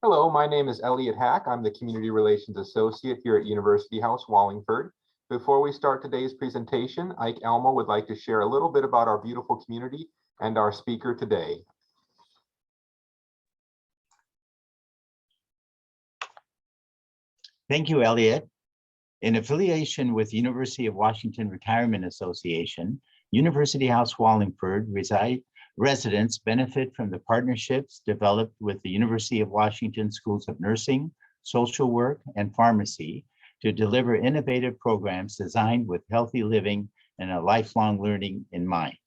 Hello, my name is Elliot Hack. I'm the Community Relations Associate here at University House, Wallingford. Before we start today's presentation, Ike Elmo would like to share a little bit about our beautiful community and our speaker today. Thank you, Elliot. In affiliation with University of Washington Retirement Association, University House Wallingford residents benefit from the partnerships developed with the University of Washington Schools of Nursing, Social Work, and Pharmacy to deliver innovative programs designed with healthy living and a lifelong learning in mind.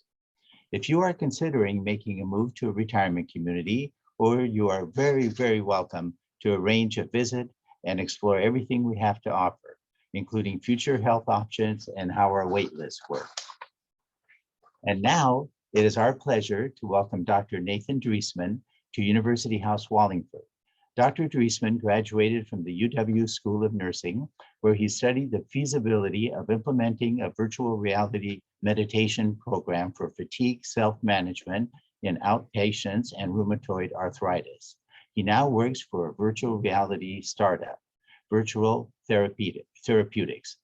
If you are considering making a move to a retirement community, or you are very, very welcome to arrange a visit and explore everything we have to offer, including future health options and how our wait lists work. And now, it is our pleasure to welcome Dr. Nathan Dreesmann to University House Wallingford. Dr. Dreesmann graduated from the UW School of Nursing, where he studied the feasibility of implementing a virtual reality meditation program for fatigue self-management in outpatients and rheumatoid arthritis. He now works for a virtual reality startup, Virtual Therapeutics.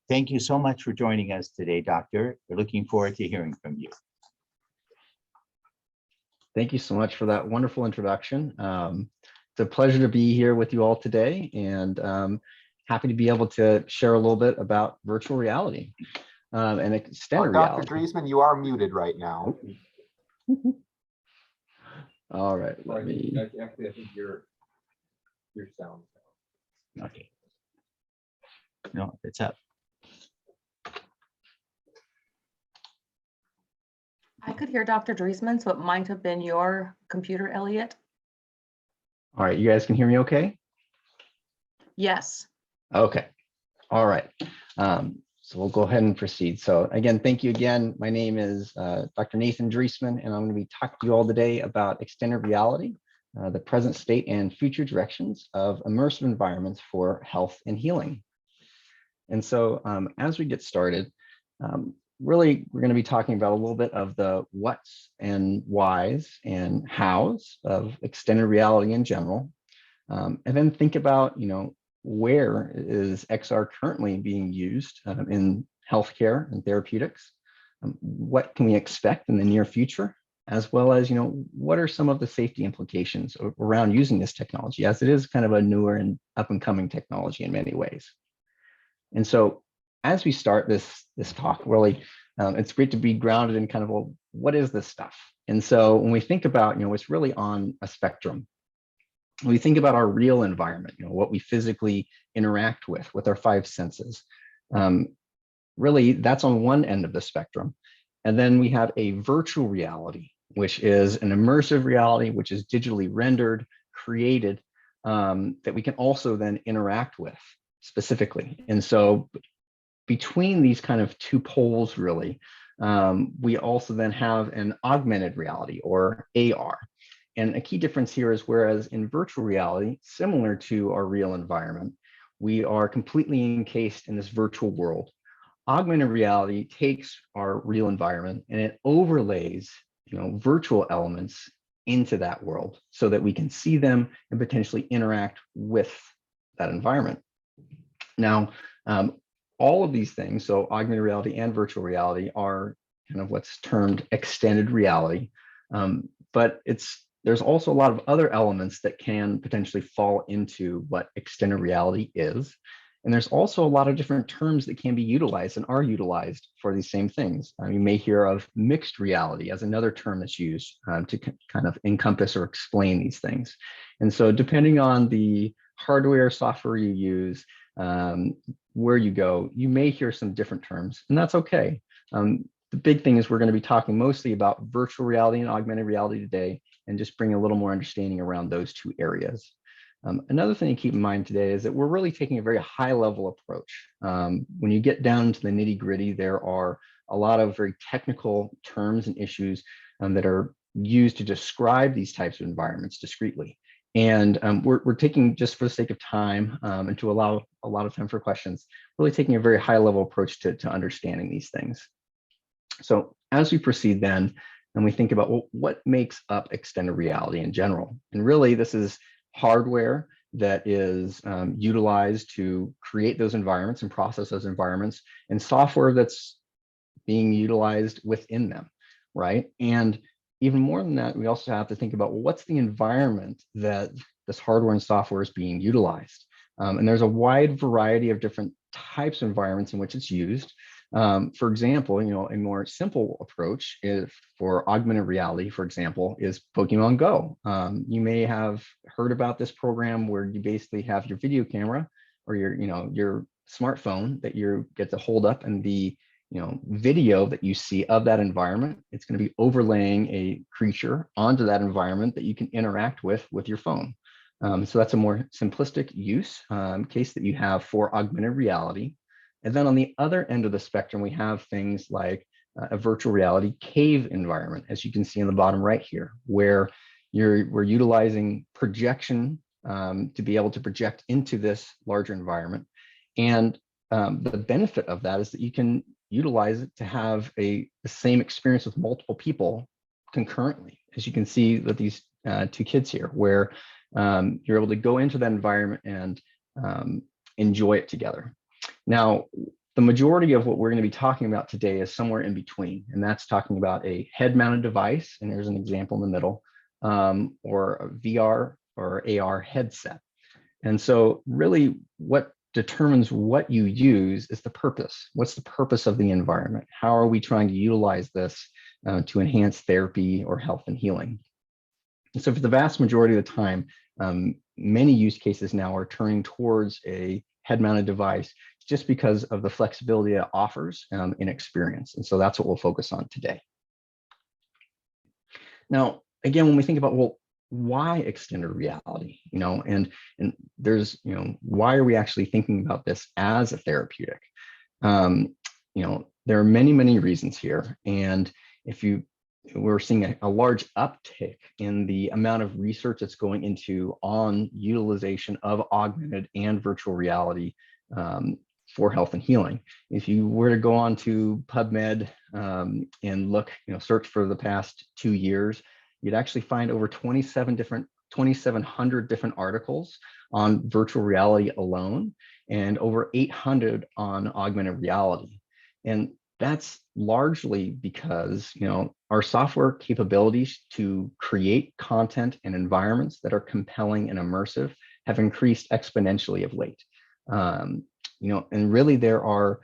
Thank you so much for joining us today, Doctor. We're looking forward to hearing from you. Thank you so much for that wonderful introduction. It's a pleasure to be here with you all today, and happy to be able to share a little bit about virtual reality and extended reality. Dr. Dreesmann, you are muted right now. All right, let me. Actually, I think your sound. Okay. No, it's up. I could hear Dr. Dreesmann, so it might have been your computer, Elliot. All right, you guys can hear me okay? Yes. Okay, all right. So we'll go ahead and proceed. So again, thank you again. My name is Dr. Nathan Dreesmann, and I'm going to be talking to you all today about extended reality, the present state and future directions of immersive environments for health and healing. And so as we get started, really, we're going to be talking about a little bit of the what's and whys and how's of extended reality in general, and then think about, where is XR currently being used in healthcare and therapeutics? What can we expect in the near future? As well as, what are some of the safety implications around using this technology, as it is kind of a newer and up and coming technology in many ways. And so as we start this talk, really, it's great to be grounded in kind of, well, what is this stuff? And so when we think about, it's really on a spectrum. When we think about our real environment, what we physically interact with our five senses, really that's on one end of the spectrum. And then we have a virtual reality, which is an immersive reality, which is digitally rendered, created, that we can also then interact with specifically. And so between these kind of two poles, really, we also then have an augmented reality, or AR. And a key difference here is, whereas in virtual reality, similar to our real environment, we are completely encased in this virtual world. Augmented reality takes our real environment and it overlays, virtual elements into that world so that we can see them and potentially interact with that environment. Now, all of these things, so augmented reality and virtual reality, are kind of what's termed extended reality, but there's also a lot of other elements that can potentially fall into what extended reality is. And there's also a lot of different terms that can be utilized and are utilized for these same things. You may hear of mixed reality as another term that's used to kind of encompass or explain these things. And so depending on the hardware, software you use, where you go, you may hear some different terms, and that's okay. The big thing is we're going to be talking mostly about virtual reality and augmented reality today, and just bring a little more understanding around those two areas. Another thing to keep in mind today is that we're really taking a very high level approach. When you get down to the nitty gritty, there are a lot of very technical terms and issues that are used to describe these types of environments discreetly. And we're taking, just for the sake of time and to allow a lot of time for questions, really taking a very high level approach to understanding these things. So as we proceed then, and we think about, well, what makes up extended reality in general? And really, this is hardware that is utilized to create those environments and process those environments, and software that's being utilized within them, right? And even more than that, we also have to think about, well, what's the environment that this hardware and software is being utilized? And there's a wide variety of different types of environments in which it's used. For example, a more simple approach is for augmented reality, for example, is Pokemon Go. You may have heard about this program where you basically have your video camera or your smartphone that you get to hold up, and the video that you see of that environment, it's going to be overlaying a creature onto that environment that you can interact with your phone. So that's a more simplistic use case that you have for augmented reality. And then on the other end of the spectrum, we have things like a virtual reality cave environment, as you can see in the bottom right here, where we're utilizing projection to be able to project into this larger environment. And the benefit of that is that you can utilize it to have the same experience with multiple people concurrently, as you can see with these two kids here, where you're able to go into that environment and enjoy it together. Now, the majority of what we're going to be talking about today is somewhere in between, and that's talking about a head-mounted device, and there's an example in the middle, or a VR or AR headset. And so really what determines what you use is the purpose. What's the purpose of the environment? How are we trying to utilize this to enhance therapy or health and healing? And so for the vast majority of the time, many use cases now are turning towards a head-mounted device just because of the flexibility it offers in experience. And so that's what we'll focus on today. Now, again, when we think about, well, why extended reality, and there's, why are we actually thinking about this as a therapeutic? There are many, many reasons here. And we're seeing a large uptick in the amount of research that's going into on utilization of augmented and virtual reality for health and healing. If you were to go on to PubMed and look, search for the past 2 years, you'd actually find over 2,700 different articles on virtual reality alone, and over 800 on augmented reality. And that's largely because, our software capabilities to create content and environments that are compelling and immersive have increased exponentially of late. And really there are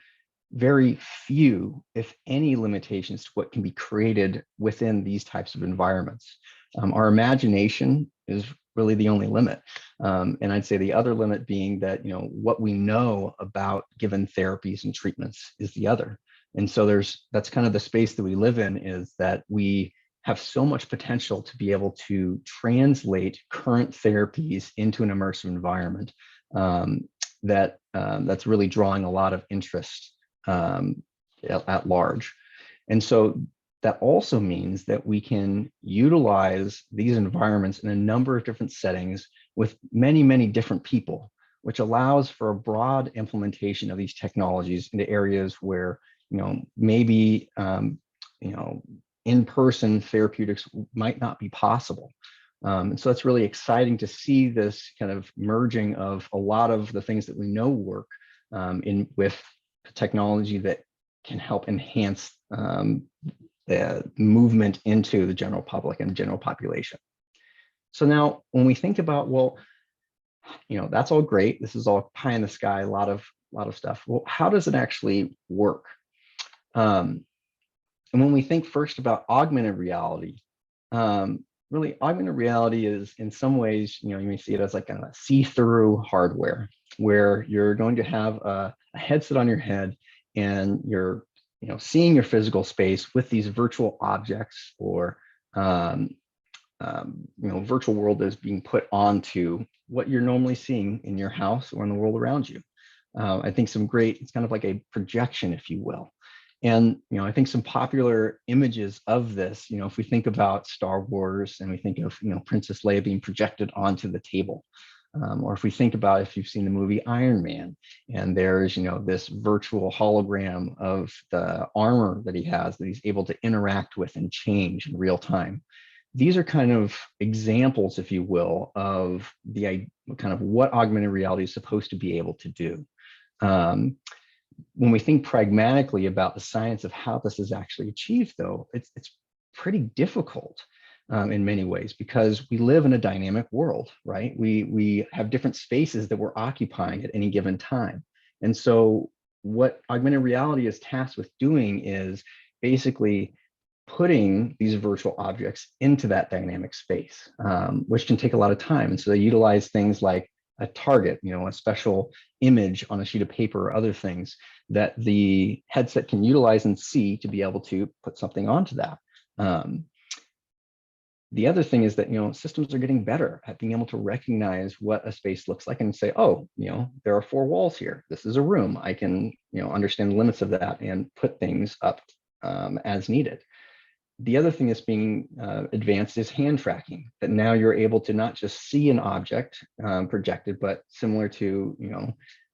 very few, if any, limitations to what can be created within these types of environments. Our imagination is really the only limit. And I'd say the other limit being that, what we know about given therapies and treatments is the other. And so that's kind of the space that we live in, is that we have so much potential to be able to translate current therapies into an immersive environment that's really drawing a lot of interest at large. And so that also means that we can utilize these environments in a number of different settings with many, many different people, which allows for a broad implementation of these technologies into areas where, maybe, in-person therapeutics might not be possible. And so it's really exciting to see this kind of merging of a lot of the things that we know work with technology that can help enhance the movement into the general public and general population. So now when we think about, well, that's all great. This is all pie in the sky, a lot of stuff. Well, how does it actually work? And when we think first about augmented reality, really augmented reality is in some ways, you may see it as like a see-through hardware, where you're going to have a headset on your head and you're seeing your physical space with these virtual objects, or virtual world is being put onto what you're normally seeing in your house or in the world around you. I think it's kind of like a projection, if you will. And, I think some popular images of this, if we think about Star Wars and we think of, Princess Leia being projected onto the table, or if we think about, if you've seen the movie Iron Man, and there's, this virtual hologram of the armor that he has that he's able to interact with and change in real time. these are kind of examples, if you will, of the kind of what augmented reality is supposed to be able to do. When we think pragmatically about the science of how this is actually achieved, though, it's pretty difficult in many ways, because we live in a dynamic world, right? We have different spaces that we're occupying at any given time. And so what augmented reality is tasked with doing is basically putting these virtual objects into that dynamic space, which can take a lot of time. And so they utilize things like a target, a special image on a sheet of paper or other things that the headset can utilize and see to be able to put something onto that. The other thing is that, systems are getting better at being able to recognize what a space looks like and say, oh, there are 4 walls here. This is a room. I can, understand the limits of that and put things up as needed. The other thing that's being advanced is hand tracking, that now you're able to not just see an object projected, but similar to,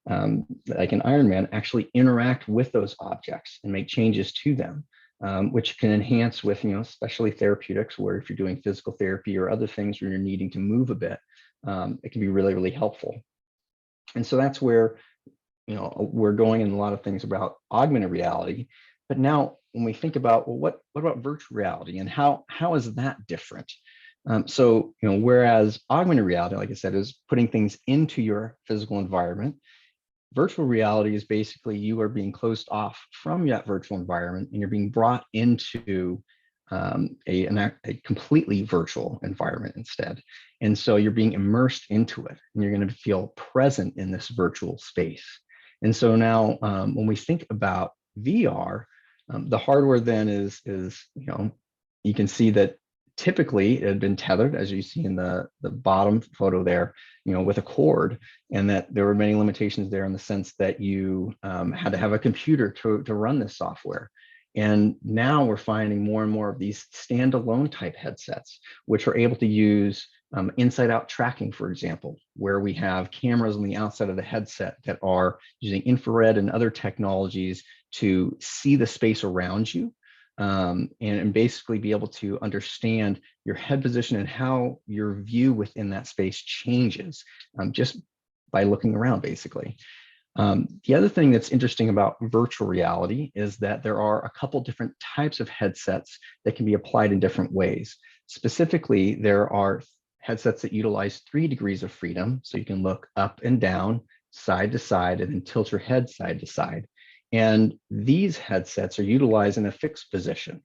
like an Iron Man, actually interact with those objects and make changes to them. Which can enhance with, especially therapeutics, where if you're doing physical therapy or other things where you're needing to move a bit, it can be really, really helpful. And so that's where, we're going in a lot of things about augmented reality. But now when we think about, well, what about virtual reality, and how is that different? So, whereas augmented reality, like I said, is putting things into your physical environment, virtual reality is basically you are being closed off from that virtual environment and you're being brought into a completely virtual environment instead. And so you're being immersed into it and you're going to feel present in this virtual space. And so now when we think about VR, the hardware then is you can see that typically it had been tethered, as you see in the bottom photo there, with a cord, and that there were many limitations there in the sense that you had to have a computer to run this software. And now we're finding more and more of these standalone type headsets, which are able to use inside out tracking, for example, where we have cameras on the outside of the headset that are using infrared and other technologies to see the space around you. And basically be able to understand your head position and how your view within that space changes just by looking around, basically. The other thing that's interesting about virtual reality is that there are a couple different types of headsets that can be applied in different ways. Specifically, there are headsets that utilize 3 degrees of freedom. So you can look up and down, side to side, and then tilt your head side to side. And these headsets are utilized in a fixed position,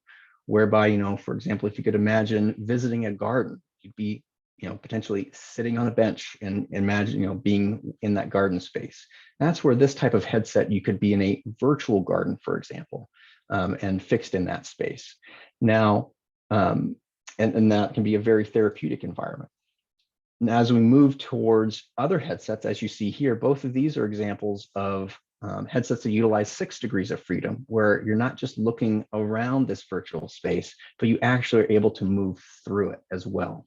whereby, for example, if you could imagine visiting a garden, you'd be, potentially sitting on a bench and imagine, being in that garden space. That's where this type of headset, you could be in a virtual garden, for example, and fixed in that space. Now, and that can be a very therapeutic environment. And as we move towards other headsets, as you see here, both of these are examples of headsets that utilize 6 degrees of freedom, where you're not just looking around this virtual space, but you actually are able to move through it as well.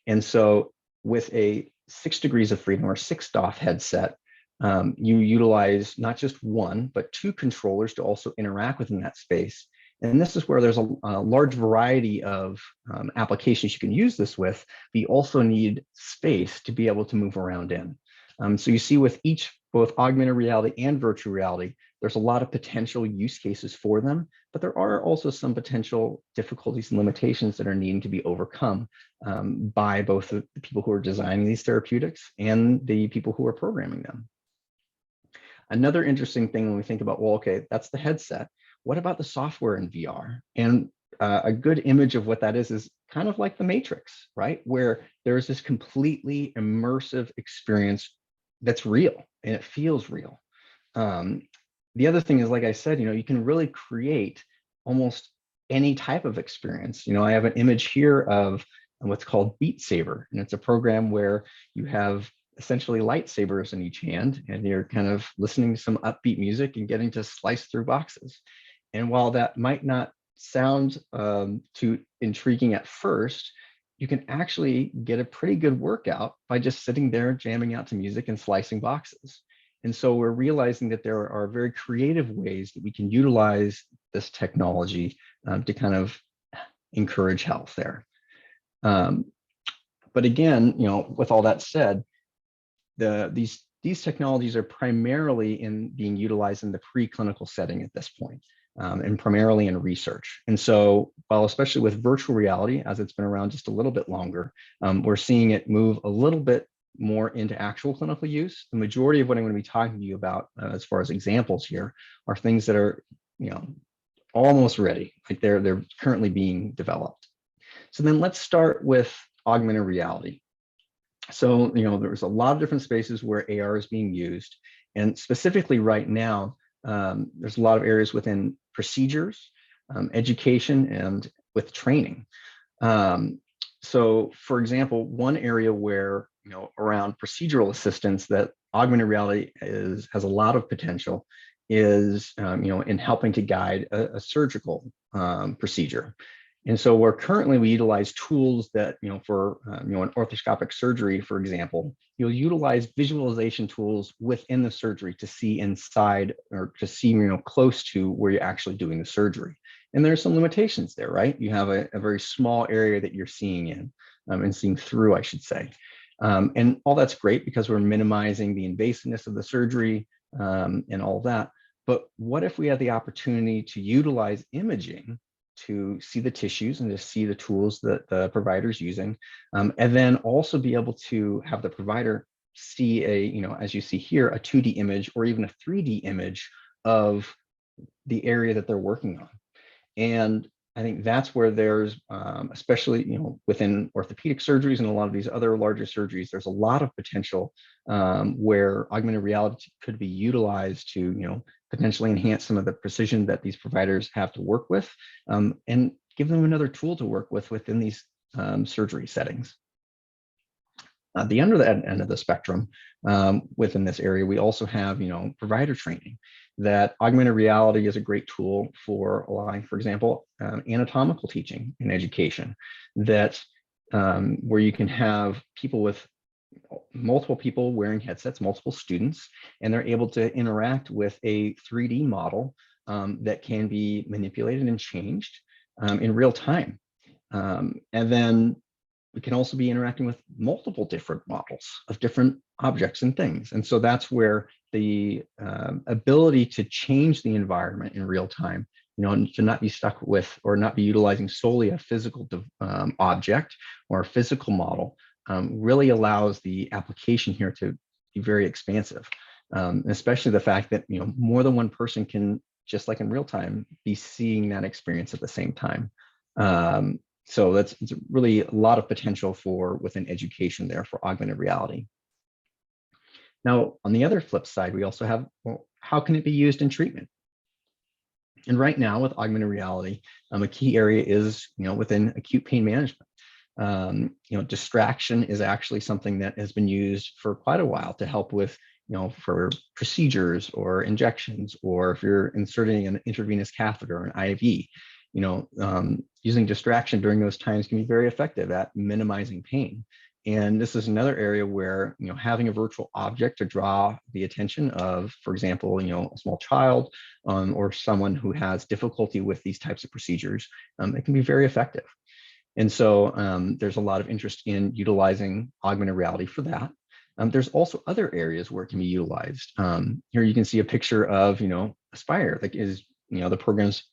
And so with a 6 degrees of freedom or 6 DOF headset, you utilize not just 1, but 2 controllers to also interact within that space. And this is where there's a large variety of applications you can use this with, but you also need space to be able to move around in. So you see with both augmented reality and virtual reality, there's a lot of potential use cases for them, but there are also some potential difficulties and limitations that are needing to be overcome by both the people who are designing these therapeutics and the people who are programming them. Another interesting thing when we think about, well, okay, that's the headset. What about the software in VR? And a good image of what that is kind of like the Matrix, right? Where there's this completely immersive experience that's real and it feels real. The other thing is, like I said, you can really create almost any type of experience. I have an image here of what's called Beat Saber, and it's a program where you have essentially lightsabers in each hand, and you're kind of listening to some upbeat music and getting to slice through boxes. And while that might not sound too intriguing at first, you can actually get a pretty good workout by just sitting there jamming out to music and slicing boxes. And so we're realizing that there are very creative ways that we can utilize this technology to kind of encourage health there. But again, with all that said, these technologies are primarily being utilized in the preclinical setting at this point, and primarily in research. And so, while especially with virtual reality, as it's been around just a little bit longer, we're seeing it move a little bit more into actual clinical use. The majority of what I'm going to be talking to you about, as far as examples here, are things that are, almost ready, like they're currently being developed. So then let's start with augmented reality. So, there's a lot of different spaces where AR is being used. And specifically right now, there's a lot of areas within procedures, education, and with training. So, for example, one area where, around procedural assistance that augmented reality has a lot of potential is, in helping to guide a surgical procedure. And so we utilize tools that, for, an orthoscopic surgery, for example, you'll utilize visualization tools within the surgery to see inside or to see, close to where you're actually doing the surgery. And there's some limitations there, right? You have a very small area that you're seeing in and seeing through, I should say. And all that's great because we're minimizing the invasiveness of the surgery and all that. But what if we had the opportunity to utilize imaging to see the tissues and to see the tools that the provider's using, and then also be able to have the provider see as you see here, a 2D image or even a 3D image of the area that they're working on. And I think that's where there's, especially, within orthopedic surgeries and a lot of these other larger surgeries, there's a lot of potential where augmented reality could be utilized to, potentially enhance some of the precision that these providers have to work with, and give them another tool to work with within these surgery settings. At the end of the spectrum, within this area, we also have, provider training. That augmented reality is a great tool for allowing, for example, anatomical teaching in education. That where you can have multiple people wearing headsets, multiple students, and they're able to interact with a 3D model that can be manipulated and changed in real time. And then we can also be interacting with multiple different models of different objects and things. And so that's where the ability to change the environment in real time, to not be stuck with or not be utilizing solely a physical object or a physical model, really allows the application here to be very expansive, especially the fact that, more than one person can, just like in real time, be seeing that experience at the same time. So it's really a lot of potential within education there for augmented reality. Now, on the other flip side, we also have, well, how can it be used in treatment? And right now with augmented reality, a key area is, within acute pain management. Distraction is actually something that has been used for quite a while to help with, for procedures or injections, or if you're inserting an intravenous catheter or an IV, using distraction during those times can be very effective at minimizing pain. And this is another area where, having a virtual object to draw the attention of, for example, a small child or someone who has difficulty with these types of procedures, it can be very effective. And so there's a lot of interest in utilizing augmented reality for that. There's also other areas where it can be utilized. Here you can see a picture of, Aspire, that is, the program's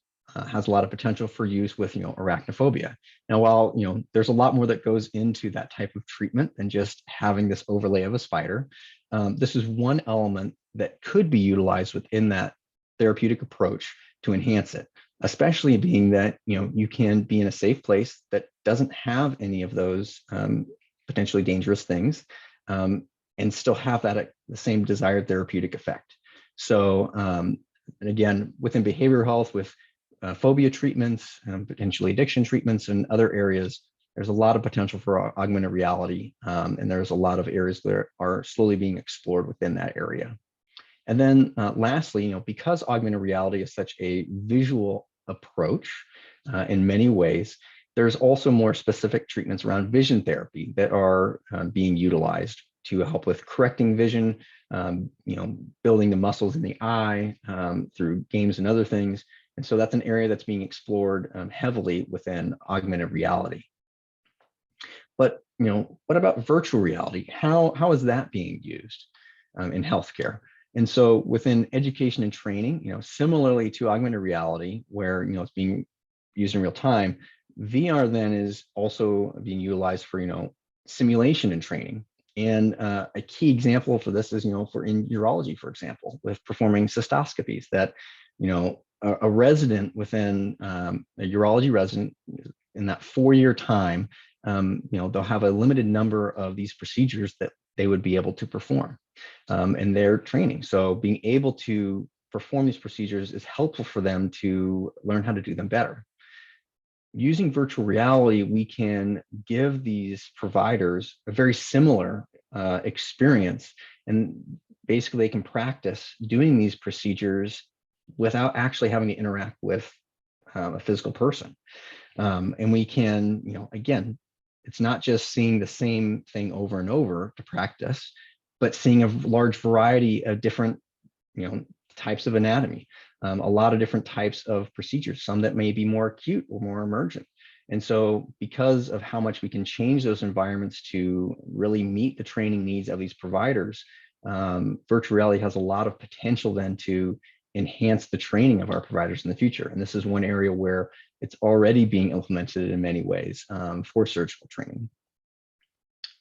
has a lot of potential for use with, arachnophobia. Now, while, there's a lot more that goes into that type of treatment than just having this overlay of a spider, this is one element that could be utilized within that therapeutic approach to enhance it, especially being that, you can be in a safe place that doesn't have any of those potentially dangerous things, and still have the same desired therapeutic effect. So, and again, within behavioral health, with phobia treatments, potentially addiction treatments, and other areas, there's a lot of potential for augmented reality, and there's a lot of areas that are slowly being explored within that area. And then lastly, because augmented reality is such a visual approach in many ways, there's also more specific treatments around vision therapy that are being utilized to help with correcting vision, building the muscles in the eye through games and other things. And so that's an area that's being explored heavily within augmented reality. But what about virtual reality? How is that being used in healthcare? And so within education and training, similarly to augmented reality, where it's being used in real time, VR then is also being utilized for simulation and training. And a key example for this is for in urology, for example, with performing cystoscopies, that a resident within a urology resident in that 4-year time, they'll have a limited number of these procedures that they would be able to perform in their training. So being able to perform these procedures is helpful for them to learn how to do them better. Using virtual reality, we can give these providers a very similar experience, and basically they can practice doing these procedures without actually having to interact with a physical person. And we can, again, it's not just seeing the same thing over and over to practice, but seeing a large variety of different, types of anatomy, a lot of different types of procedures, some that may be more acute or more emergent. And so because of how much we can change those environments to really meet the training needs of these providers, virtual reality has a lot of potential then to enhance the training of our providers in the future. And this is one area where it's already being implemented in many ways for surgical training.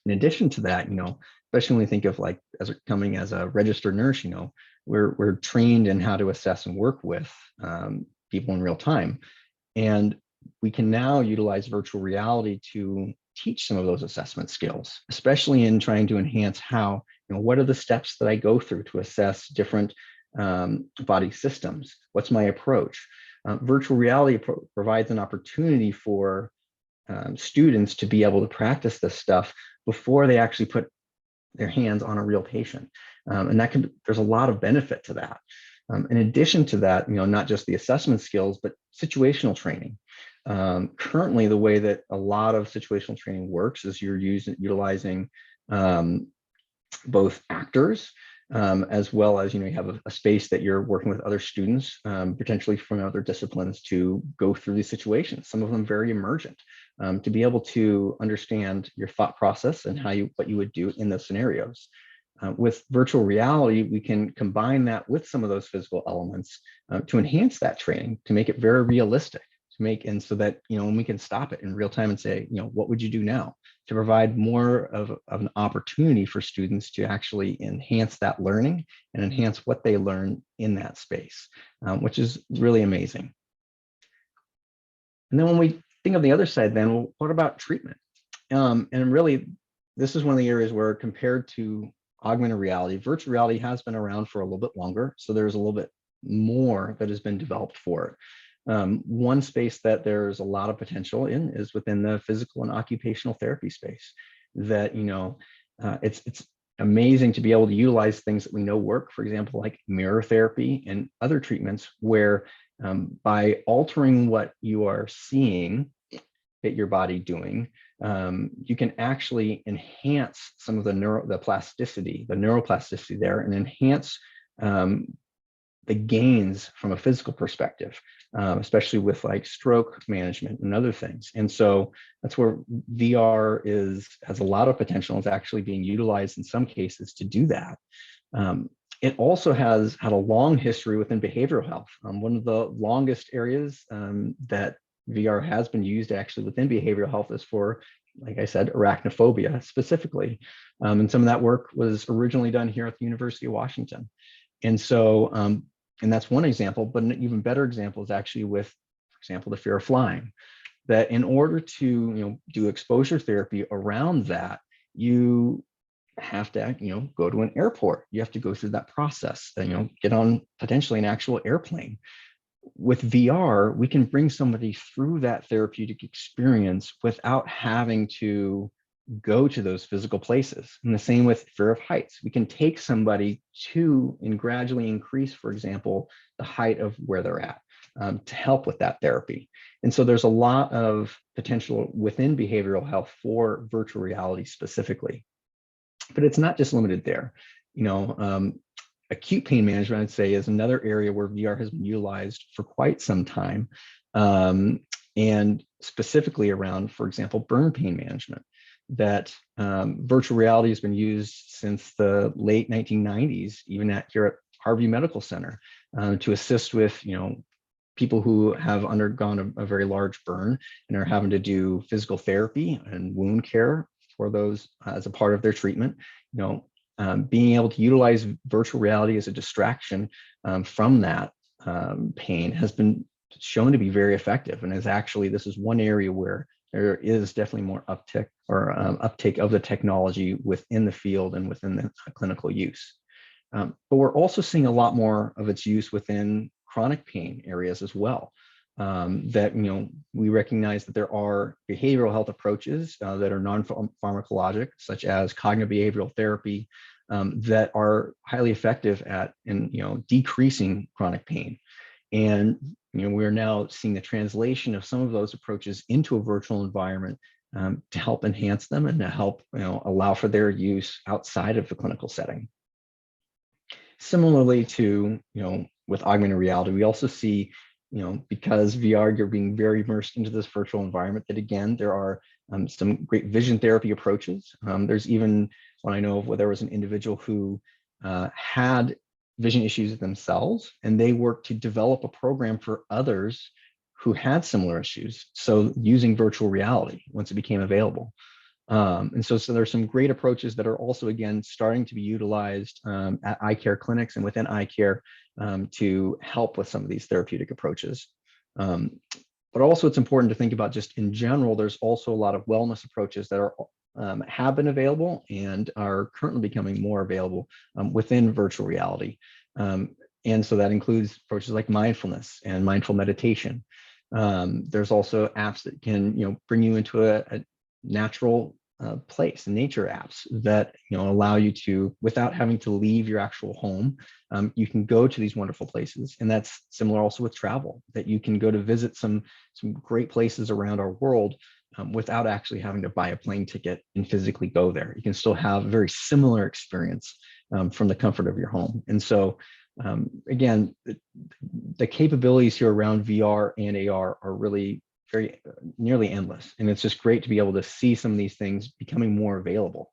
In addition to that, especially when we think of like coming as a registered nurse, we're trained in how to assess and work with people in real time. And we can now utilize virtual reality to teach some of those assessment skills, especially in trying to enhance how, what are the steps that I go through to assess different body systems? What's my approach? Virtual reality provides an opportunity for students to be able to practice this stuff before they actually put their hands on a real patient. And there's a lot of benefit to that. In addition to that, not just the assessment skills, but situational training. Currently, the way that a lot of situational training works is you're utilizing both actors, as well as, you have a space that you're working with other students, potentially from other disciplines, to go through these situations, some of them very emergent, to be able to understand your thought process and what you would do in those scenarios. With virtual reality, we can combine that with some of those physical elements to enhance that training, to make it very realistic, and so that, when we can stop it in real time and say, what would you do now, to provide more of an opportunity for students to actually enhance that learning and enhance what they learn in that space, which is really amazing. And then when we think of the other side, then, well, what about treatment? And really, this is one of the areas where, compared to augmented reality, virtual reality has been around for a little bit longer. So there's a little bit more that has been developed for it. One space that there's a lot of potential in is within the physical and occupational therapy space. That, it's amazing to be able to utilize things that we know work, for example, like mirror therapy and other treatments, where by altering what you are seeing your body doing, you can actually enhance some of the neuroplasticity there, and enhance the gains from a physical perspective, especially with like stroke management and other things. And so that's where VR has a lot of potential. It's actually being utilized in some cases to do that. It also has had a long history within behavioral health. One of the longest areas that VR has been used actually within behavioral health is for, like I said, arachnophobia specifically. And some of that work was originally done here at the University of Washington. And so, and that's one example, but an even better example is actually with, for example, the fear of flying. That in order to do exposure therapy around that, you have to go to an airport. You have to go through that process, and get on potentially an actual airplane. With VR, we can bring somebody through that therapeutic experience without having to go to those physical places. And the same with fear of heights. We can take somebody and gradually increase, for example, the height of where they're at, to help with that therapy. And so there's a lot of potential within behavioral health for virtual reality specifically. But it's not just limited there. Acute pain management, I'd say, is another area where VR has been utilized for quite some time, and specifically around, for example, burn pain management. that virtual reality has been used since the late 1990s, even here at Harvey Medical Center, to assist with, people who have undergone a very large burn and are having to do physical therapy and wound care for those as a part of their treatment. Being able to utilize virtual reality as a distraction from that pain has been shown to be very effective, and this is one area where there is definitely more uptake of the technology within the field and within the clinical use. But we're also seeing a lot more of its use within chronic pain areas as well. We recognize that there are behavioral health approaches that are non-pharmacologic, such as cognitive behavioral therapy, that are highly effective in decreasing chronic pain. And we're now seeing the translation of some of those approaches into a virtual environment to help enhance them and to help allow for their use outside of the clinical setting. Similarly to with augmented reality, we also see because VR, you're being very immersed into this virtual environment, that again, there are some great vision therapy approaches. There's even one I know of where there was an individual who had vision issues themselves, and they worked to develop a program for others who had similar issues. So using virtual reality once it became available. And so there's some great approaches that are also, again, starting to be utilized at eye care clinics and within eye care to help with some of these therapeutic approaches. But also it's important to think about just in general, there's also a lot of wellness approaches that are have been available and are currently becoming more available within virtual reality. And so that includes approaches like mindfulness and mindful meditation. There's also apps that can bring you into a natural place, nature apps that allow you to, without having to leave your actual home, you can go to these wonderful places. And that's similar also with travel, that you can go to visit some great places around our world without actually having to buy a plane ticket and physically go there. You can still have a very similar experience from the comfort of your home. And so again, the capabilities here around VR and AR are really very nearly endless. And it's just great to be able to see some of these things becoming more available.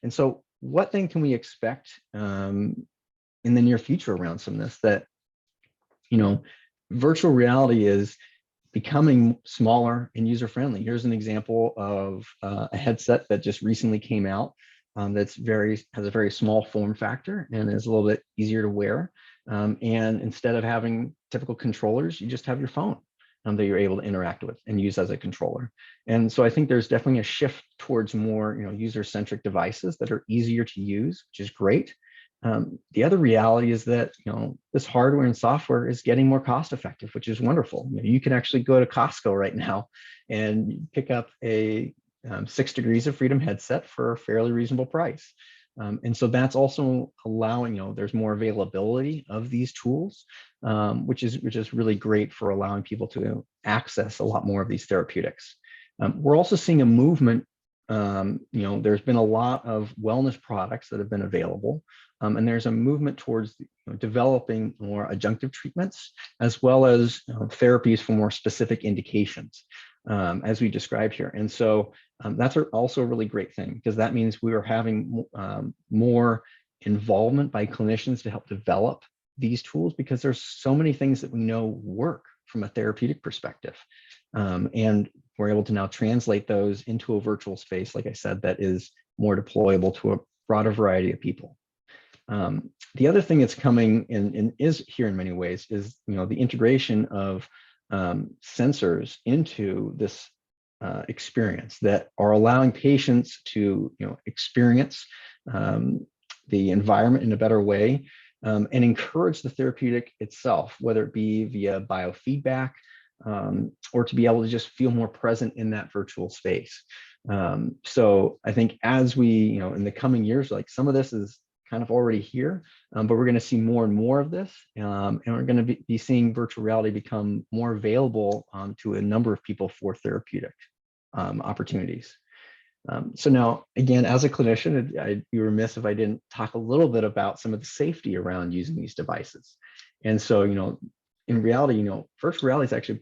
And so what then can we expect in the near future around some of this? That, virtual reality is becoming smaller and user-friendly. Here's an example of a headset that just recently came out has a very small form factor and is a little bit easier to wear. And instead of having typical controllers, you just have your phone that you're able to interact with and use as a controller. And so I think there's definitely a shift towards more user-centric devices that are easier to use, which is great. The other reality is that this hardware and software is getting more cost effective, which is wonderful. You can actually go to Costco right now and pick up a 6 Degrees of Freedom headset for a fairly reasonable price. And so that's also allowing, there's more availability of these tools, which is really great for allowing people to access a lot more of these therapeutics. We're also seeing a movement. There's been a lot of wellness products that have been available, and there's a movement towards developing more adjunctive treatments, as well as therapies for more specific indications, as we described here. And so that's also a really great thing, because that means we are having more involvement by clinicians to help develop these tools, because there's so many things that we know work from a therapeutic perspective. And we're able to now translate those into a virtual space, like I said, that is more deployable to a broader variety of people. The other thing that's coming and is here in many ways is the integration of sensors into this experience that are allowing patients to experience the environment in a better way, and encourage the therapeutic itself, whether it be via biofeedback or to be able to just feel more present in that virtual space. So I think as we, in the coming years, like some of this is kind of already here, but we're going to see more and more of this, and we're going to be seeing virtual reality become more available to a number of people for therapeutic opportunities. So now, again, as a clinician, I'd be remiss if I didn't talk a little bit about some of the safety around using these devices. And so, in reality, virtual reality is actually,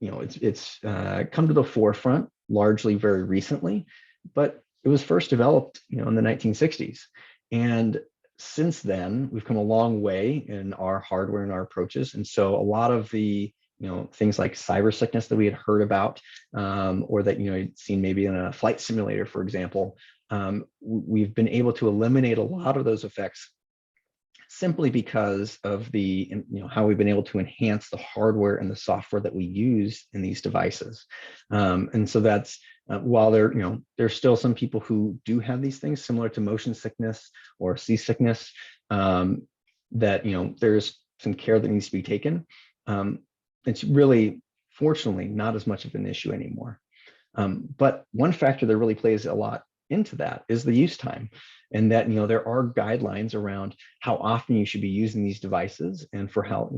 it's come to the forefront largely very recently, but it was first developed, in the 1960s. And since then, we've come a long way in our hardware and our approaches. And so a lot of the, things like cyber sickness that we had heard about, or that, you'd seen maybe in a flight simulator, for example, we've been able to eliminate a lot of those effects simply because of the, how we've been able to enhance the hardware and the software that we use in these devices. And so that's, while there's still some people who do have these things similar to motion sickness or seasickness, that, there's some care that needs to be taken. It's really, fortunately, not as much of an issue anymore. But one factor that really plays a lot into that is the use time. And that, there are guidelines around how often you should be using these devices and for how,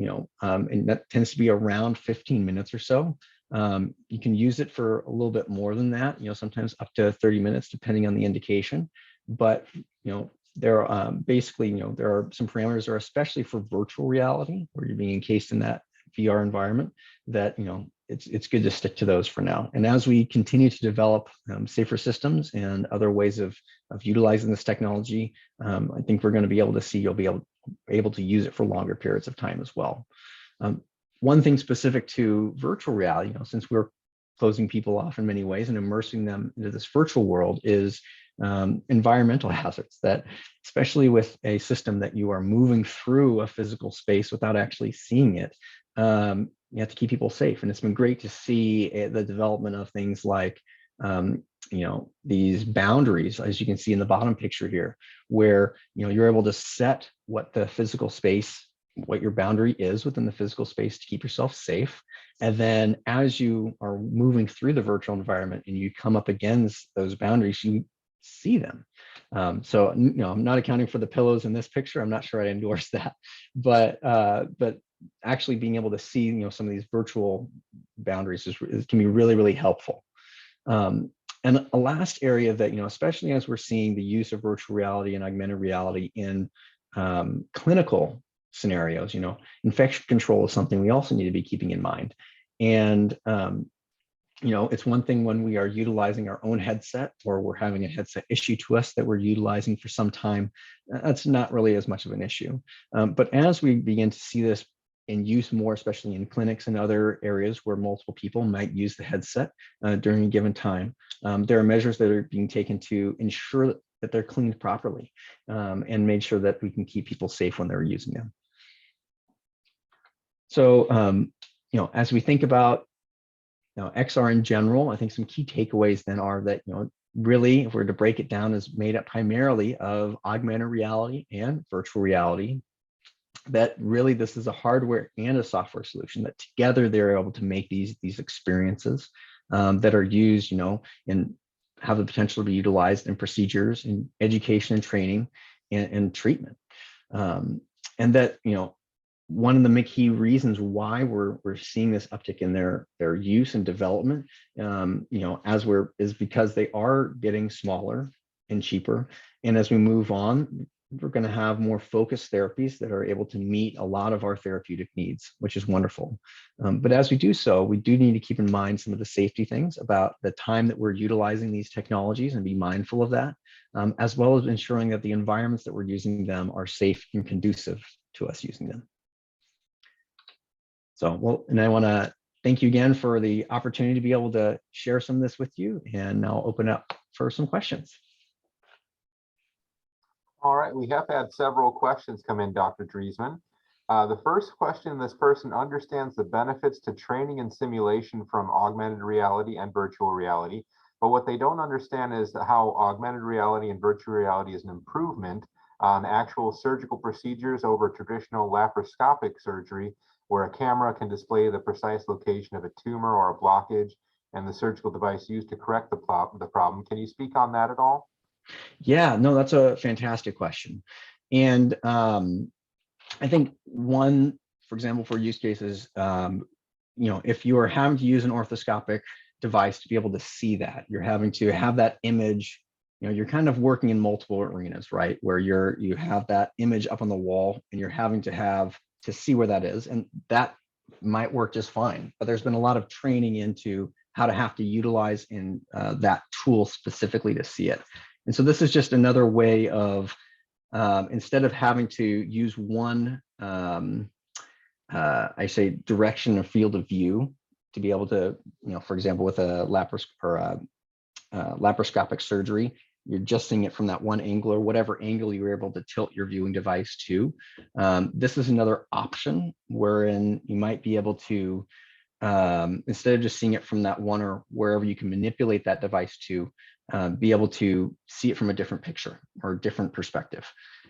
and that tends to be around 15 minutes or so. You can use it for a little bit more than that, sometimes up to 30 minutes, depending on the indication. But, there are basically, there are some parameters, or especially for virtual reality, where you're being encased in that VR environment, that, it's good to stick to those for now. And as we continue to develop safer systems and other ways of utilizing this technology, I think we're going to be able to see you'll be able to use it for longer periods of time as well. One thing specific to virtual reality, since we're closing people off in many ways and immersing them into this virtual world, is environmental hazards, that especially with a system that you are moving through a physical space without actually seeing it, you have to keep people safe. And it's been great to see the development of things like, these boundaries, as you can see in the bottom picture here, where, you're able to set what the physical space, what your boundary is within the physical space to keep yourself safe. And then as you are moving through the virtual environment and you come up against those boundaries, you see them. So, I'm not accounting for the pillows in this picture. I'm not sure I'd endorse that, but actually being able to see, some of these virtual boundaries can be really, really helpful. And a last area that, especially as we're seeing the use of virtual reality and augmented reality in clinical scenarios, infection control is something we also need to be keeping in mind. And, it's one thing when we are utilizing our own headset, or we're having a headset issue to us that we're utilizing for some time, that's not really as much of an issue. But as we begin to see this in use more, especially in clinics and other areas where multiple people might use the headset during a given time, there are measures that are being taken to ensure that they're cleaned properly, and made sure that we can keep people safe when they're using them. So, as we think about XR in general, I think some key takeaways then are that, really, if we're to break it down, is made up primarily of augmented reality and virtual reality. That really, this is a hardware and a software solution that together they're able to make these experiences that are used, and have the potential to be utilized in procedures, in education and training, and treatment. And that, one of the key reasons why we're seeing this uptick in their use and development, is because they are getting smaller and cheaper. And as we move on, we're going to have more focused therapies that are able to meet a lot of our therapeutic needs, which is wonderful. But as we do so, we do need to keep in mind some of the safety things about the time that we're utilizing these technologies, and be mindful of that, as well as ensuring that the environments that we're using them are safe and conducive to us using them. So, well, and I want to thank you again for the opportunity to be able to share some of this with you, and now open up for some questions. All right, we have had several questions come in, Dr. Dreesmann. The first question, this person understands the benefits to training and simulation from augmented reality and virtual reality, but what they don't understand is how augmented reality and virtual reality is an improvement on actual surgical procedures over traditional laparoscopic surgery, where a camera can display the precise location of a tumor or a blockage and the surgical device used to correct the problem. Can you speak on that at all? Yeah, no, that's a fantastic question. And I think one, for example, for use cases, if you are having to use an orthoscopic device to be able to see that, you're having to have that image, you're kind of working in multiple arenas, right? Where you have that image up on the wall and you're having to see where that is. And that might work just fine, but there's been a lot of training into how to have to utilize in that tool specifically to see it. And so this is just another way of, instead of having to use one, I say direction or field of view to be able to, for example, with a laparoscopic surgery, you're just seeing it from that one angle or whatever angle you're able to tilt your viewing device to. This is another option wherein you might be able to, instead of just seeing it from that one or wherever you can manipulate that device to, be able to see it from a different picture or different perspective.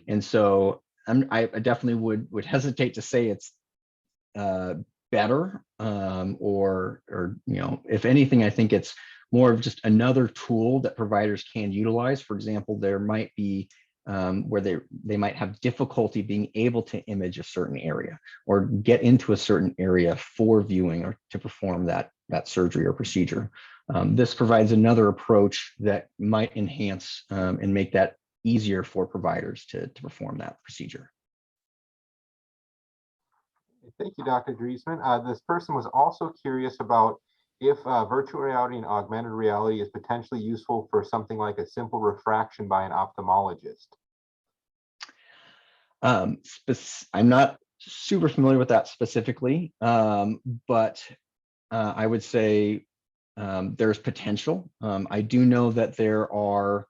And so I definitely would hesitate to say it's better, or if anything, I think it's more of just another tool that providers can utilize. For example, there might be where they might have difficulty being able to image a certain area or get into a certain area for viewing or to perform that surgery or procedure. This provides another approach that might enhance and make that easier for providers to perform that procedure. Thank you, Dr. Dreesmann. This person was also curious about if virtual reality and augmented reality is potentially useful for something like a simple refraction by an ophthalmologist. I'm not super familiar with that specifically, but I would say there's potential. I do know that there are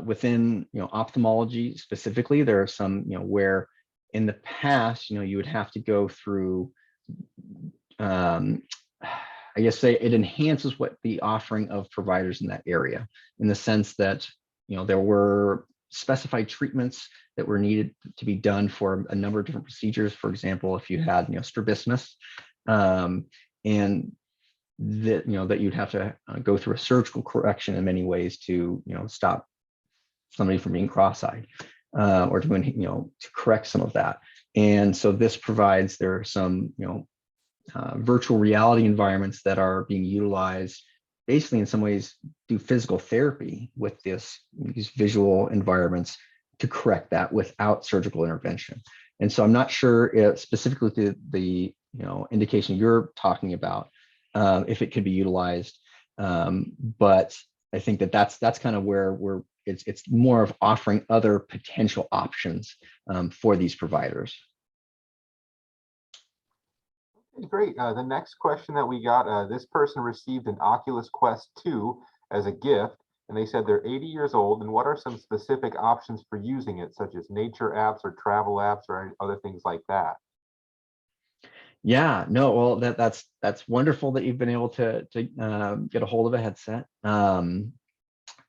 within ophthalmology specifically, there are some where in the past you would have to go through I guess say it enhances what the offering of providers in that area, in the sense that there were specified treatments that were needed to be done for a number of different procedures. For example, if you had strabismus, and that you'd have to go through a surgical correction in many ways to stop somebody from being cross-eyed, or to correct some of that. And so this provides, there are some virtual reality environments that are being utilized basically in some ways do physical therapy with these visual environments to correct that without surgical intervention. And so I'm not sure if specifically the indication you're talking about, if it could be utilized, but I think that's kind of where it's more of offering other potential options for these providers. Great. The next question that we got, this person received an Oculus Quest 2 as a gift, and they said they're 80 years old, and what are some specific options for using it, such as nature apps or travel apps or other things like that? Yeah, no, well, that's wonderful that you've been able to get a hold of a headset.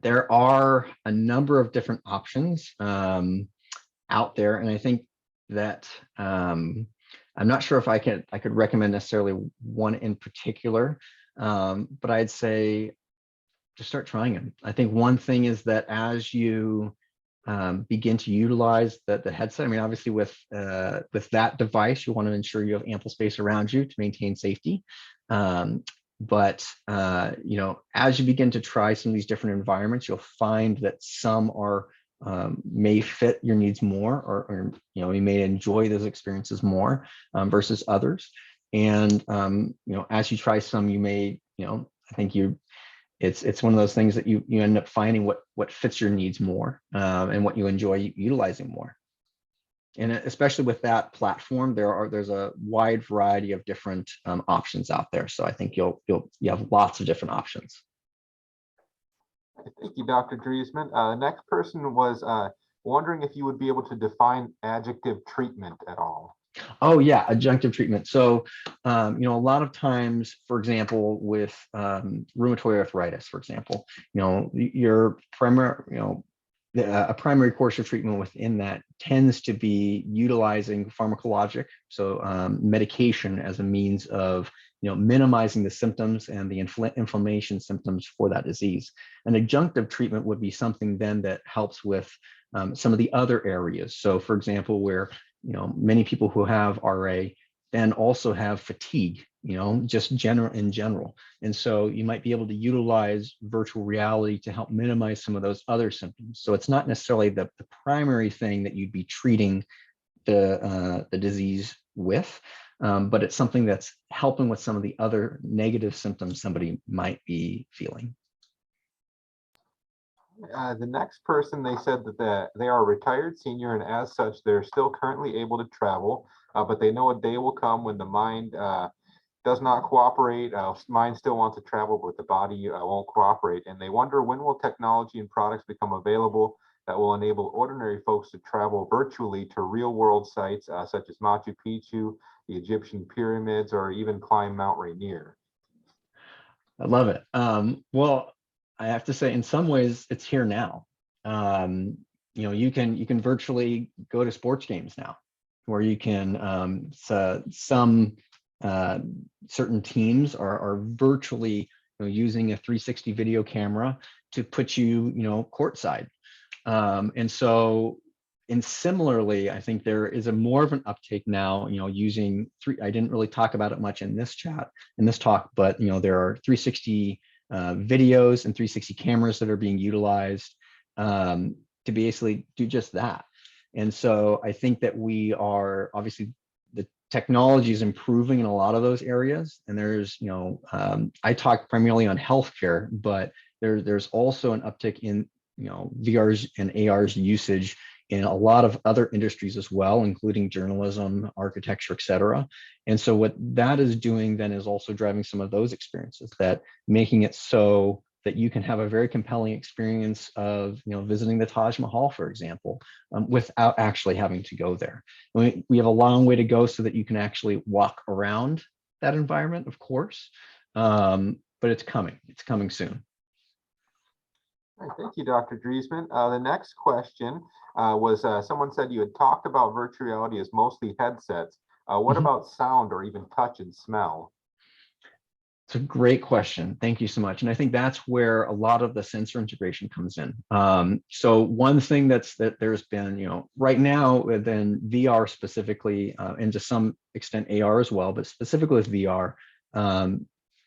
There are a number of different options out there, and I think that I'm not sure if I could recommend necessarily one in particular, but I'd say just start trying them. I think one thing is that as you begin to utilize the headset, I mean, obviously with that device, you want to ensure you have ample space around you to maintain safety. But as you begin to try some of these different environments, you'll find that some are may fit your needs more, or you may enjoy those experiences more versus others. And as you try some, you may I think it's one of those things that you end up finding what fits your needs more, and what you enjoy utilizing more. And especially with that platform, there's a wide variety of different options out there. So I think you have lots of different options. Thank you, Dr. Dreesmann. The next person was wondering if you would be able to define adjunctive treatment at all. Oh yeah, adjunctive treatment. So a lot of times, for example, with rheumatoid arthritis, for example, your primary, a primary course of treatment within that tends to be utilizing pharmacologic, so medication as a means of minimizing the symptoms and the inflammation symptoms for that disease. An adjunctive treatment would be something then that helps with some of the other areas. So for example, where many people who have RA then also have fatigue, just in general. And so you might be able to utilize virtual reality to help minimize some of those other symptoms. So it's not necessarily the primary thing that you'd be treating the disease with, but it's something that's helping with some of the other negative symptoms somebody might be feeling. The next person, they said that they are a retired senior, and as such, they're still currently able to travel, but they know a day will come when the mind does not cooperate. Mind still wants to travel, but the body won't cooperate. And they wonder, when will technology and products become available that will enable ordinary folks to travel virtually to real world sites such as Machu Picchu, the Egyptian pyramids, or even climb Mount Rainier? I love it. Well, I have to say, in some ways, it's here now. You can virtually go to sports games now, where you can some certain teams are virtually using a 360 video camera to put you courtside. And similarly, I think there is a more of an uptake now, using I didn't really talk about it much in this talk, but there are 360 videos and 360 cameras that are being utilized to basically do just that. And so I think that we are, obviously, the technology is improving in a lot of those areas. And there's, I talk primarily on healthcare, but there's also an uptick in, VR's and AR's usage in a lot of other industries as well, including journalism, architecture, et cetera. And so what that is doing then is also driving some of those experiences, that making it so that you can have a very compelling experience of visiting the Taj Mahal, for example, without actually having to go there. We have a long way to go so that you can actually walk around that environment, of course, but it's coming soon. All right, thank you, Dr. Dreesmann. The next question was, someone said you had talked about virtual reality as mostly headsets. What about sound or even touch and smell? It's a great question. Thank you so much. And I think that's where a lot of the sensor integration comes in. So one thing that there's been, right now within VR specifically, and to some extent AR as well, but specifically with VR,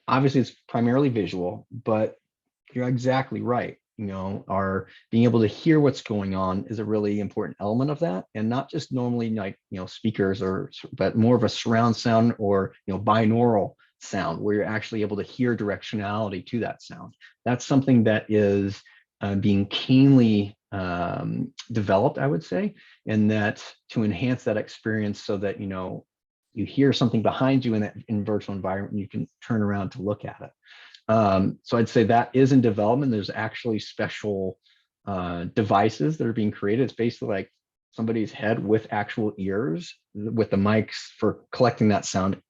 obviously it's primarily visual, but you're exactly right. Our being able to hear what's going on is a really important element of that, and not just normally like speakers, but more of a surround sound or binaural sound, where you're actually able to hear directionality to that sound. That's something that is being keenly developed, I would say, and that to enhance that experience so that you hear something behind you in virtual environment, and you can turn around to look at it. So I'd say that is in development. There's actually special devices that are being created. It's basically like somebody's head with actual ears, with the mics for collecting that sound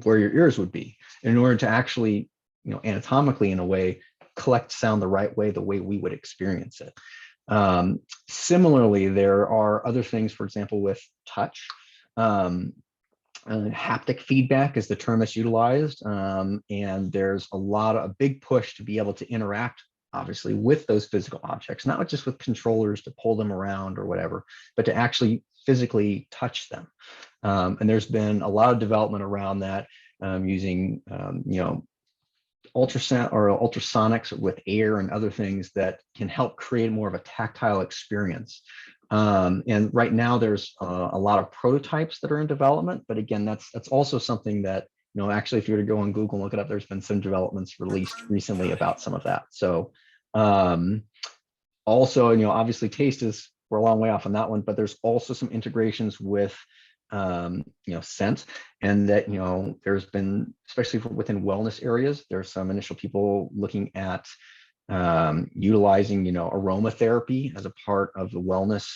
where your ears would be, in order to actually, anatomically in a way, collect sound the right way, the way we would experience it. Similarly, there are other things, for example, with touch. Haptic feedback is the term that's utilized, and there's a big push to be able to interact, obviously, with those physical objects, not just with controllers to pull them around or whatever, but to actually physically touch them. And there's been a lot of development around that, using ultrasound or ultrasonics with air and other things that can help create more of a tactile experience. And right now there's a lot of prototypes that are in development, but again, that's also something that, actually, if you were to go on Google and look it up, there's been some developments released recently about some of that. So also, obviously taste we're a long way off on that one, but there's also some integrations with scent, and that there's been, especially within wellness areas, there's some initial people looking at utilizing aromatherapy as a part of the wellness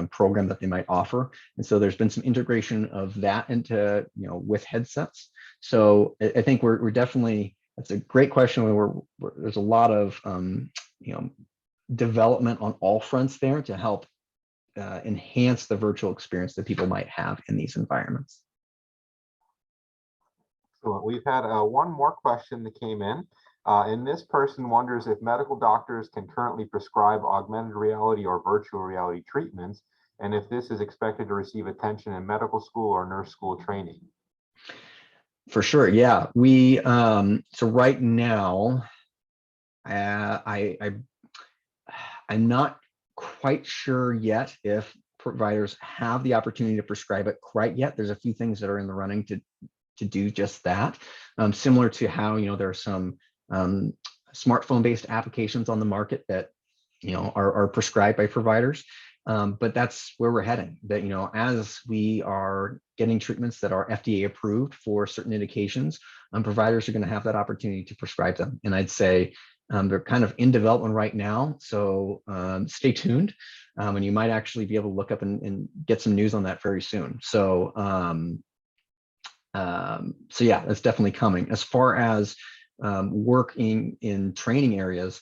program that they might offer. And so there's been some integration of that into with headsets. So I think we're definitely, that's a great question. There's a lot of development on all fronts there to help enhance the virtual experience that people might have in these environments. Excellent. We've had one more question that came in. And this person wonders if medical doctors can currently prescribe augmented reality or virtual reality treatments, and if this is expected to receive attention in medical school or nurse school training. For sure, yeah. We so right now, I'm not quite sure yet if providers have the opportunity to prescribe it quite yet. There's a few things that are in the running to do just that. Similar to how, there are some smartphone-based applications on the market that, are prescribed by providers. But that's where we're heading, that, as we are getting treatments that are FDA approved for certain indications, providers are going to have that opportunity to prescribe them. And I'd say they're kind of in development right now. So stay tuned. And you might actually be able to look up and get some news on that very soon. So, so yeah, that's definitely coming. As far as working in training areas,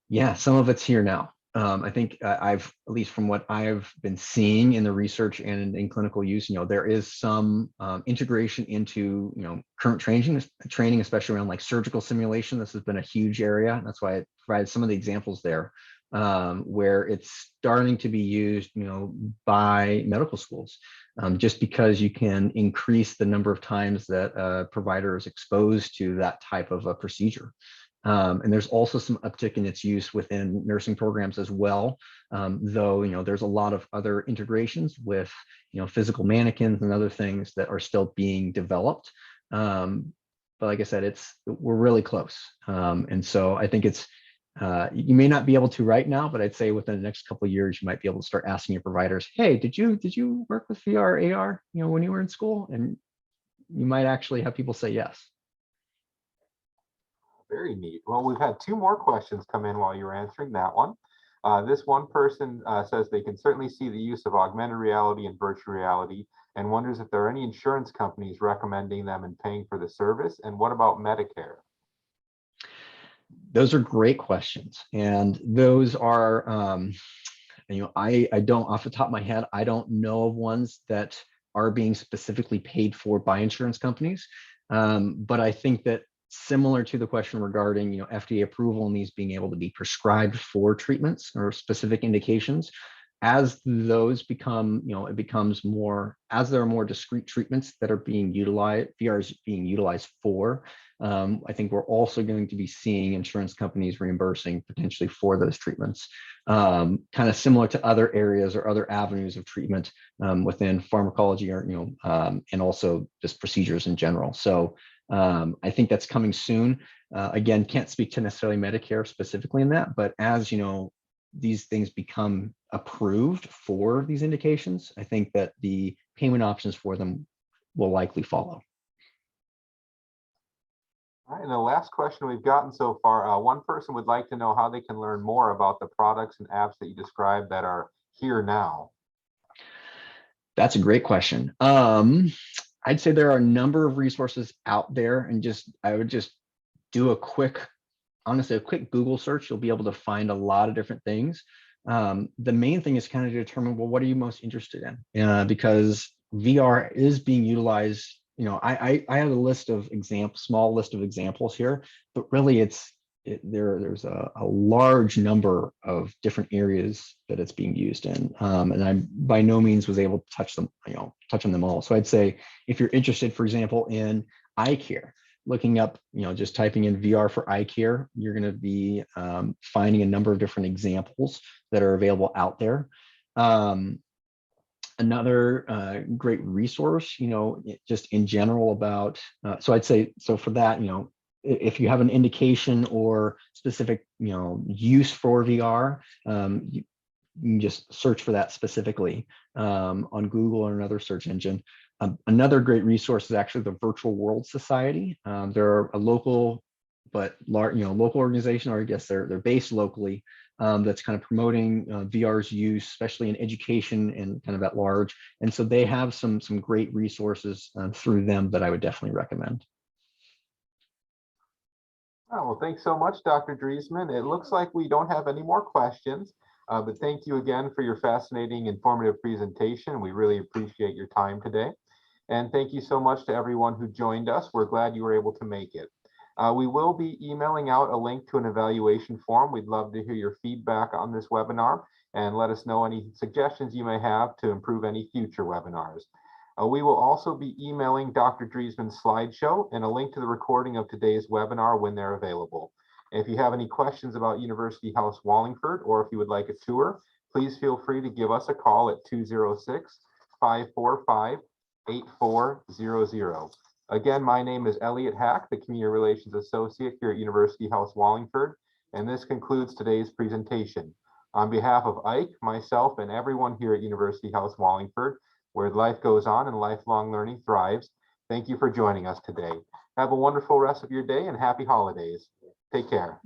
yeah, some of it's here now. I think I've, at least from what I've been seeing in the research and in clinical use, there is some integration into, current training, especially around like surgical simulation. This has been a huge area. That's why I provided some of the examples there, where it's starting to be used, by medical schools, just because you can increase the number of times that a provider is exposed to that type of a procedure. And there's also some uptick in its use within nursing programs as well, though, there's a lot of other integrations with, physical mannequins and other things that are still being developed. But like I said, we're really close. And so I think you may not be able to right now, but I'd say within the next couple of years, you might be able to start asking your providers, hey, did you work with VR, AR, when you were in school? And you might actually have people say yes. Very neat. Well, we've had two more questions come in while you're answering that one. This one person says they can certainly see the use of augmented reality and virtual reality and wonders if there are any insurance companies recommending them and paying for the service. And what about Medicare? Those are great questions. And those are, I don't, off the top of my head, I don't know of ones that are being specifically paid for by insurance companies. But I think that similar to the question regarding, FDA approval and these being able to be prescribed for treatments or specific indications, as those become, it becomes more, as there are more discrete treatments that are being utilized, VR is being utilized for, I think we're also going to be seeing insurance companies reimbursing potentially for those treatments, kind of similar to other areas or other avenues of treatment within pharmacology or, and also just procedures in general. So I think that's coming soon. Again, can't speak to necessarily Medicare specifically in that, but as these things become approved for these indications, I think that the payment options for them will likely follow. All right, and the last question we've gotten so far, one person would like to know how they can learn more about the products and apps that you described that are here now. That's a great question. I'd say there are a number of resources out there, and I would just do honestly, a quick Google search. You'll be able to find a lot of different things. The main thing is kind of to determine, well, what are you most interested in? Because VR is being utilized. I have a list of small list of examples here, but really there's a large number of different areas that it's being used in. And I by no means was able to touch on them all. So I'd say if you're interested, for example, in eye care, looking up, just typing in VR for eye care, you're going to be finding a number of different examples that are available out there. Another great resource, just in general about, so I'd say, so for that, if you have an indication or specific, use for VR, you can just search for that specifically on Google or another search engine. Another great resource is actually the Virtual World Society. They're a local, but local organization, or I guess they're based locally. That's kind of promoting VR's use, especially in education and kind of at large. And so they have some great resources through them that I would definitely recommend. Oh, well, thanks so much, Dr. Dreesmann. It looks like we don't have any more questions, but thank you again for your fascinating, informative presentation. We really appreciate your time today. And thank you so much to everyone who joined us. We're glad you were able to make it. We will be emailing out a link to an evaluation form. We'd love to hear your feedback on this webinar and let us know any suggestions you may have to improve any future webinars. We will also be emailing Dr. Dreesmann's slideshow and a link to the recording of today's webinar when they're available. If you have any questions about University House Wallingford, or if you would like a tour, please please feel free to give us a call at 206-545-8400. Again, my name is Elliot Hack, the Community Relations Associate here at University House Wallingford, and this concludes today's presentation. On behalf of Ike, myself, and everyone here at University House Wallingford, where life goes on and lifelong learning thrives, thank you for joining us today. Have a wonderful rest of your day and happy holidays. Take care.